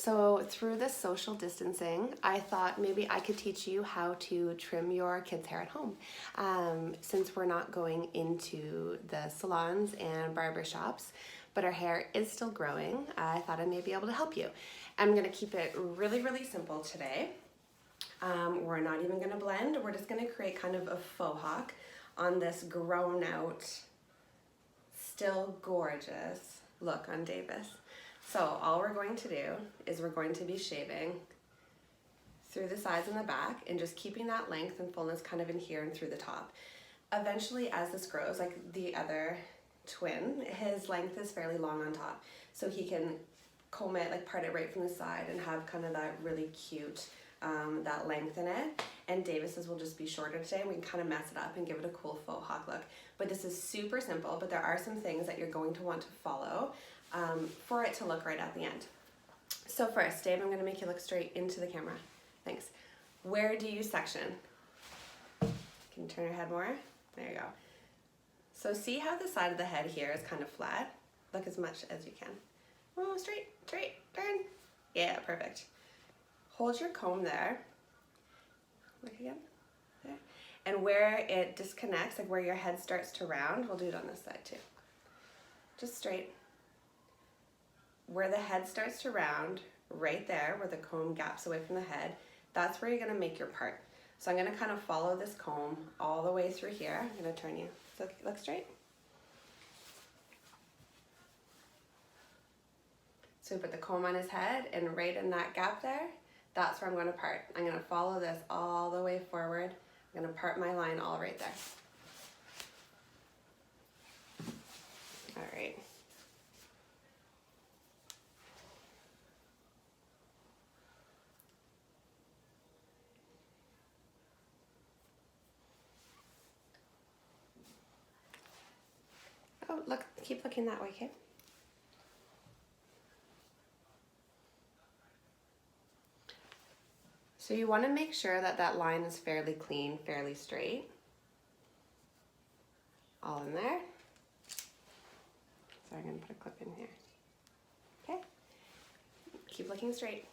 So through this social distancing, I thought maybe I could teach you how to trim your kids' hair at home. Since we're not going into the salons and barber shops, but our hair is still growing, I thought I may be able to help you. I'm gonna keep it really, really simple today. We're not even gonna blend. We're just gonna create kind of a faux hawk on this grown out, still gorgeous look on Davis. So all we're going to do is we're going to be shaving through the sides and the back and just keeping that length and fullness kind of in here and through the top. Eventually, as this grows, like the other twin, his length is fairly long on top. So he can comb it, like part it right from the side and have kind of that really cute, that length in it. And Davis's will just be shorter today. We can kind of mess it up and give it a cool faux hawk look. But this is super simple, but there are some things that you're going to want to follow for it to look right at the end. So first, Dave, I'm gonna make you look straight into the camera. Thanks. Where do you section? Can you turn your head more? There you go. So see how the side of the head here is kind of flat? Look as much as you can. Oh, straight, straight, turn. Yeah, perfect. Hold your comb there. Look again, there. And where it disconnects, like where your head starts to round, we'll do it on this side too. Just straight. Where the head starts to round, right there, where the comb gaps away from the head, that's where you're gonna make your part. So I'm gonna kind of follow this comb all the way through here. I'm gonna turn you, so look straight. So we put the comb on his head, and right in that gap there, that's where I'm gonna part. I'm gonna follow this all the way forward. I'm gonna part my line all right there. All right. Oh, look, keep looking that way, okay? So you want to make sure that that line is fairly clean, fairly straight. All in there. So I'm going to put a clip in here. Okay? Keep looking straight.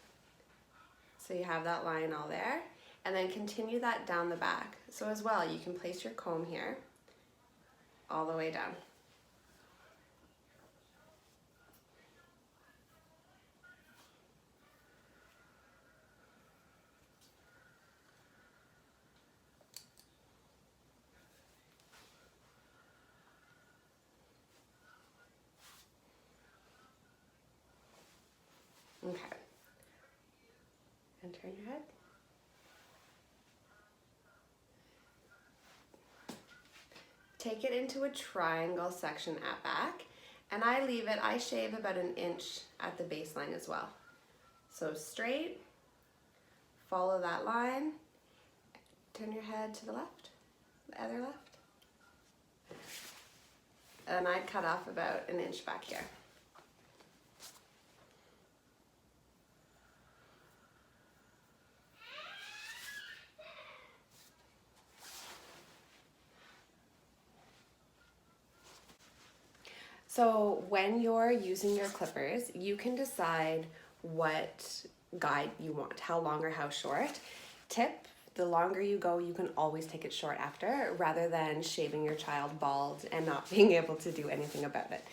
So you have that line all there. And then continue that down the back. So as well, you can place your comb here, all the way down. Okay. And turn your head. Take it into a triangle section at back, and I shave about an inch at the baseline as well. So straight, follow that line, turn your head to the left, the other left. And I'd cut off about an inch back here. So when you're using your clippers, you can decide what guide you want, how long or how short. Tip, the longer you go, you can always take it short after, rather than shaving your child bald and not being able to do anything about it.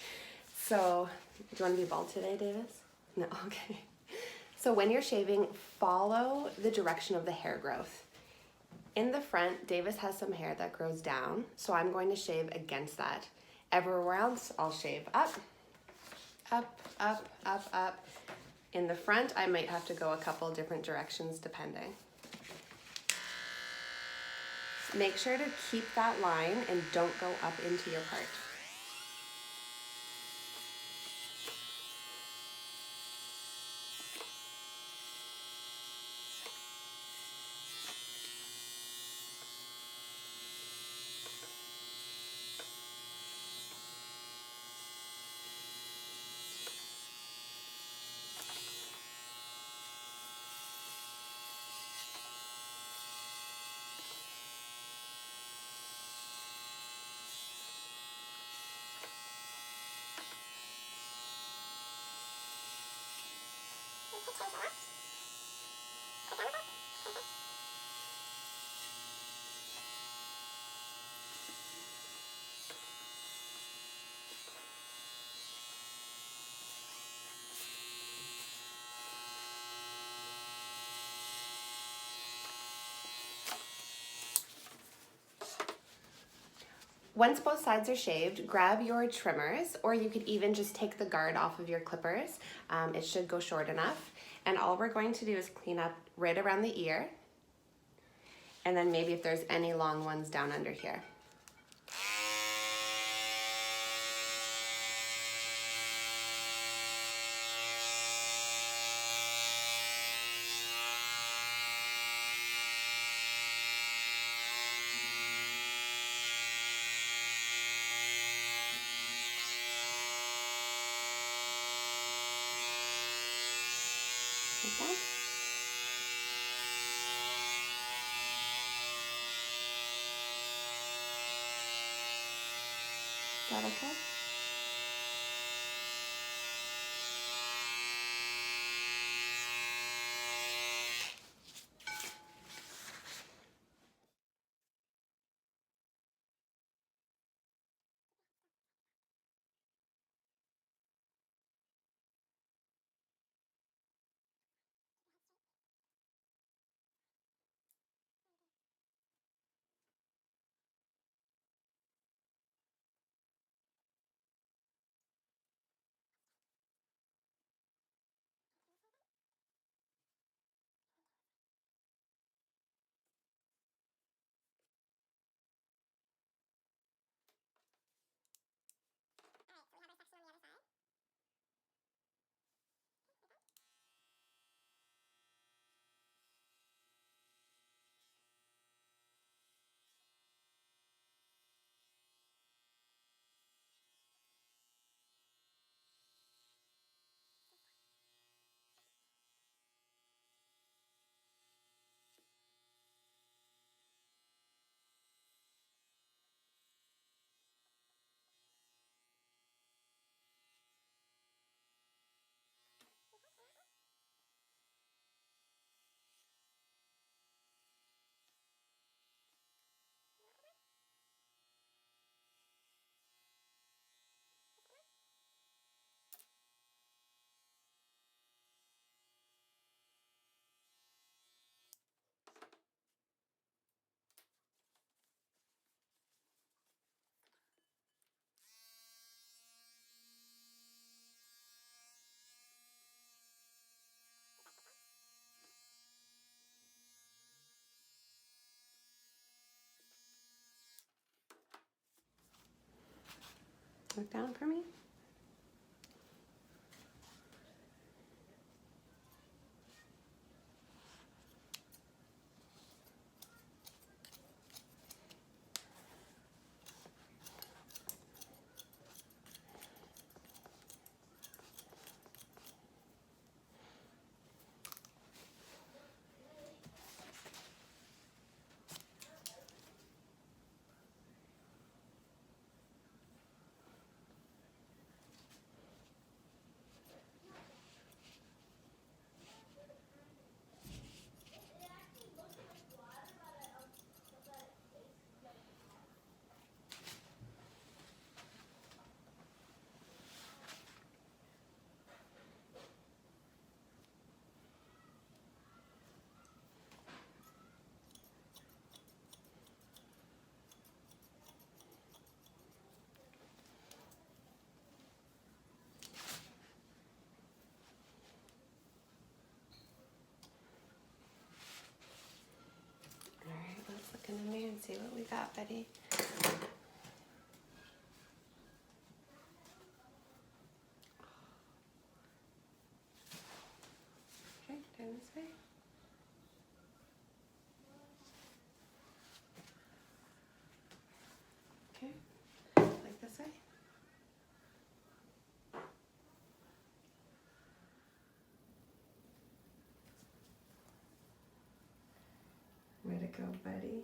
So, do you want to be bald today, Davis? No, okay. So when you're shaving, follow the direction of the hair growth. In the front, Davis has some hair that grows down, so I'm going to shave against that. Everywhere else, I'll shave up, up, up, up, up. In the front, I might have to go a couple different directions depending. Make sure to keep that line and don't go up into your part. Once both sides are shaved, grab your trimmers, or you could even just take the guard off of your clippers. It should go short enough. And all we're going to do is clean up right around the ear, and then maybe if there's any long ones down under here. Like that. Is that okay? Look down for me. All right, let's look in the mirror and see what we got, buddy. Okay, turn this way. Okay, like this way. Way to go, buddy.